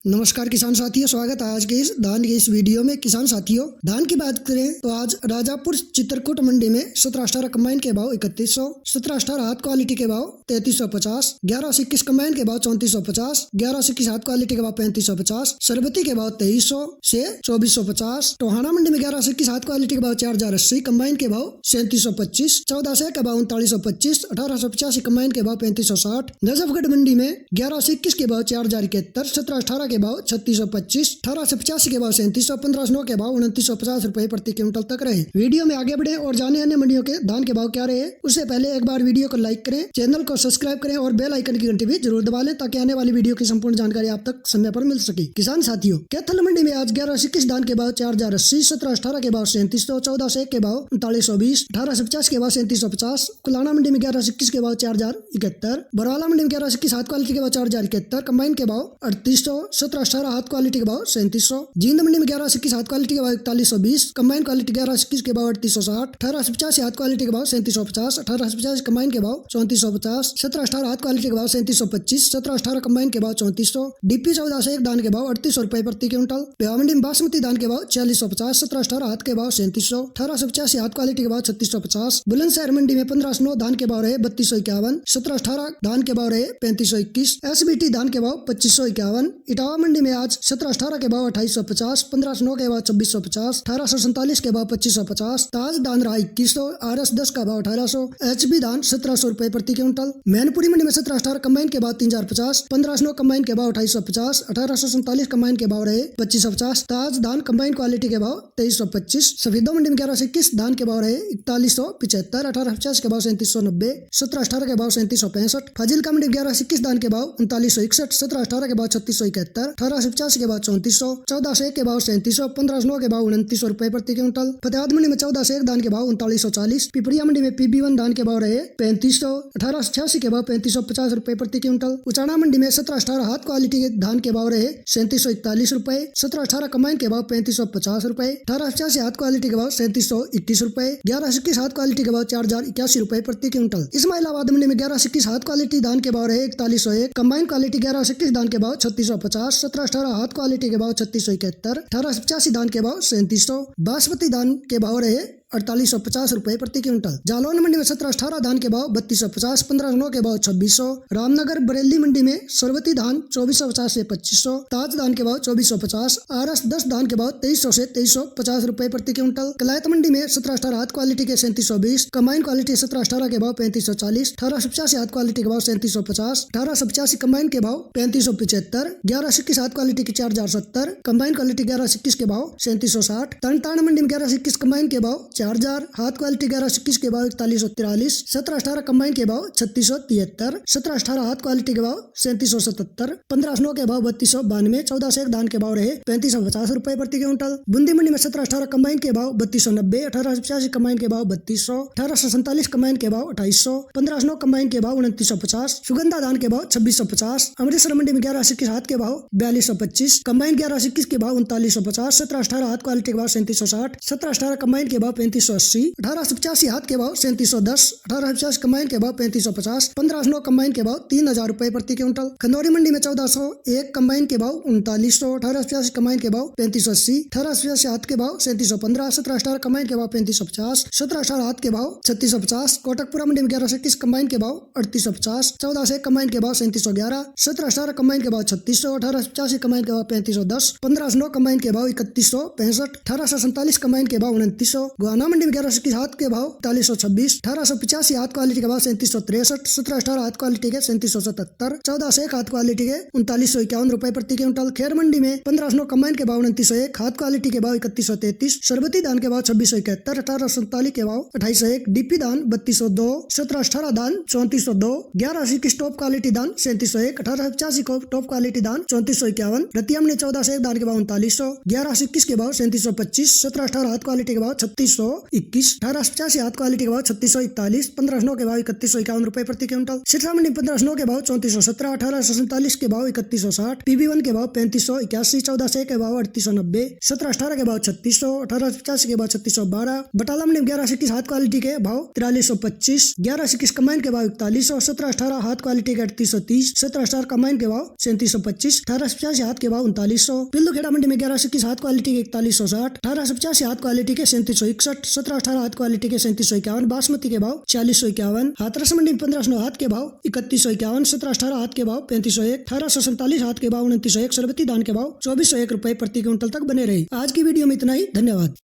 नमस्कार किसान साथियों, स्वागत है आज के इस धान की इस वीडियो में। किसान साथियों, धान की बात करें तो आज राजापुर चित्रकूट मंडी में 17-18 कंबाइन के भाव 3100, 17-18 हाथ क्वालिटी के भाव 3350, 11-21 कंबाइन के भाव 3450, 11-21 हाथ क्वालिटी के भाव 3550, सरबती के भाव 2300 से 2450, टोहाना मंडी में 11-21 हाथ क्वालिटी के भाव 4080, कंबाइन के भाव 3725, 1400 के भाव 3925, 1885 कंबाइन के भाव 3560, नजफगढ़ मंडी में 11-21 के भाव 4071, 17-18 के भाव 3625, 1885 के भाव 3700, 1509 के भाव 2950 रुपए प्रति क्विंटल तक रहे। वीडियो में आगे बढ़े और जाने अन्य मंडियों के धान के भाव क्या रहे, उससे पहले एक बार वीडियो को लाइक करें, चैनल को सब्सक्राइब करें और बेल आइकन की घंटी भी जरूर दबा लें ताकि आने वाली वीडियो की संपूर्ण जानकारी आप तक समय पर मिल सके। किसान साथियों, कैथल मंडी में आज 11-21 धान के भाव 4080, 17-18 के भाव 3700, 1401 के भाव 3920, 1850 के भाव 3750, कुलाना मंडी में 11-21 के भाव 4071, बरवाला मंडी में 11-21 हाथ क्वालिटी के भाव 4071, कंबाइन के भाव 3800, 17-18 हाथ क्वालिटी के भाव 3700, जींद मंडी में 11-21 हाथ क्वालिटी के भाव 4120, कंबाइन क्वालिटी 11-21 के भाव 3860, 1850 हाथ क्वालिटी के भाव 3750, 1850 कंबाइन के भाव 3450, 17-18 हाथ क्वालिटी के भाव 3725, 17-18 कंबाइन के भाव 3400, डीपी 1401 धान के भाव 3800 रुपए प्रति क्विंटल, बिहार मंडी में बासमती धान के भाव 4650, 17-18 हाथ के भाव 3700, 1885 हाथ क्वालिटी के भाव 3650, बुलंदशहर मंडी में 1509 धान के भाव रहे 3251, 17-18 धान के भाव रहे 3521, एसबीटी धान के भाव 2551, इटावा मंडी में आज 17-18 के भाव 2850, 1509 के भाव 2650, 1847 के भाव 2550, ताज धान रहा 2100, RS 10 का भाव 1800, HB धान 1700 रुपए प्रति क्विंटल, मैनपुरी मंडी में 17-18 कंबाइन के भाव 3050, 1509 कंबाइन के भाव 2850, 1847 कंबाइन के भाव रहे 2550, ताज धान कंबाइन क्वालिटी के भाव 2325, सफेदो मंडी में 11-21 धान के भाव रहे 4175, 1850 के भाव 3790, 17-18 के भाव 3765, फाजिलका मंडी में 11-21 धान के भाव 3961, 17-18 के भाव 3671, 1850 के भाव 3400, 1401 के भाव 3700, 1509 के भाव 2900 रुपए प्रति क्विंटल, फतेहाबाद मंडी में 1401 धान के भाव 3940, पिपरिया मंडी में PB1 धान के भाव रहे 3500, 1886 के भाव 3550 रुपए प्रति क्विंटल, उचाना मंडी में 17-18 हाथ क्वालिटी के धान के भाव रहे 3741 रुपए, 17-18 कंबाइन के भाव 3550 रुपए, 1885 हाथ क्वालिटी के भाव 3721 रुपए, 11-21 हाथ क्वालिटी के भाव 4081 रुपए प्रति क्विंटल। इस्माइलाबाद मंडी में 11-21 हाथ क्वालिटी धान के भाव रहे 4101, कंबाइन क्वालिटी 11-21 धान के भाव 3650, 17-18 हाथ क्वालिटी के भाव 3671, 1885 धान के भाव 3700, बासमती धान के भाव रहे 4850 रुपए प्रति क्विंटल। जालौन मंडी में 17-18 धान के भाव 3250, 1509 के भाव 2600, रामनगर बरेली मंडी में सरबती धान 2450 से 2500, ताज धान के भाव 2450, RS 10 धान के भाव 2300 से 2350 रुपए प्रति क्विंटल। कलायत मंडी में 17-18 हाथ क्वालिटी के 3720, कंबाइन क्वालिटी 17-18 के भाव 3540, 1885 हाथ क्वालिटी के भाव 3750, 1885 कंबाइन के भाव 3575, 11-21 हाथ क्वालिटी के 4070, कंबाइन क्वालिटी 11-21 के भाव 3760, तरनतारण मंडी में 11-21 कंबाइन के भाव 4000, हाथ क्वालिटी 11-21 के भाव 4143, 17-18 कंबाइन के भाव 3673, 17-18 हाथ क्वालिटी के भाव 3777, 1509 के भाव 3292, 1401 धान के भाव रहे 3550 रुपए प्रति क्विंटल। बूंदी मंडी में 17-18 कंबाइन के भाव 3290, 1885 कंबाइन के भाव 3200, 1847 कंबाइन के भाव 2800, 1509 कंबाइन के भाव 2950, सुगंधा धान के भाव 2650, अमृतसर मंडी में 11-21 हाथ के भाव 4225, कंबाइन 11-21 के भाव 3950, 17-18 हाथ क्वालिटी के भाव 3760, 17-18 कंबाइन के भाव 3580, 1885 हाथ के भाव 3710, 1850 कंबाइन के भाव 3550, 1509 कंबाइन के भाव 3000 रुपए प्रति क्विंटल। खंडौरी मंडी में 1401 कंबाइन के भाव 3900, 1885 कंबाइन के भाव 3580, 1885 हाथ के भाव 3715, 17-18 कंबाइन के भाव 3550, 17-18 हाथ के भाव 3650, कोटकपुरा मंडी में 11-21 कंबाइन के भाव 3850, 1401 कंबाइन के भाव 3711, 17-18 कंबाइन के भाव 3600, 1885 कंबाइन के भाव 3510, 1509 कंबाइन के भाव 3165, 1847 कंबाइन के भाव 2900, गोहाना मंडी में 11-21 हाथ के भाव 4126, 1885 हाथ क्वालिटी के भाव 3763, 17-18 हाथ क्वालिटी के 3777, 1401 हाथ क्वालिटी के 3951 रुपए प्रति क्विंटल। खेर मंडी में 1509 कंबाइन के भाव 2901, हाथ क्वालिटी के भाव 3133, सरबती धान के भाव 2671, 1847 के भाव 2801, डीपी धान 3202, 17-18 धान 3402, 11-21 टॉप क्वालिटी धान 3701, 1885 टॉप क्वालिटी धान 3451, रतिया मंडी 1401 धान के भाव 3900, 11-21 के भाव 3725, 17-18 हाथ क्वालिटी के भाव 3600, 21, 1885 हाथ क्वालिटी के भाव 3641, 1509 के भाव 3151 रुपए प्रति क्विंटल। सिरसा मंडी 1509 के भाव 3417, 1847 के भाव 3160, PB1 के भाव 3581, 1401 के भाव 3890, 1718 के भाव 3600, 1885 के भाव 3612। बटाला मंडी 1121 हाथ क्वालिटी के भाव 4325, 1121 कंबाइन के भाव 4100, 1718 हाथ क्वालिटी के 3830, 1718 कंबाइन के भाव 3725, 1885 हाथ के भाव 3900। पिल्लू खेड़ा मंडी में 1121 हाथ क्वालिटी के 4160, 1885 हाथ क्वालिटी के 3761, 1718 हाथ क्वालिटी के 3751, बासमती के भाव 4051। हाथरस मंडी 1509 हाथ के भाव 3151, 1718 हाथ के भाव 3501, 1847 हाथ के भाव 2901, सरबती धान के भाव 2401 रुपए प्रति क्विंटल तक बने रहे। आज की वीडियो में इतना ही, धन्यवाद।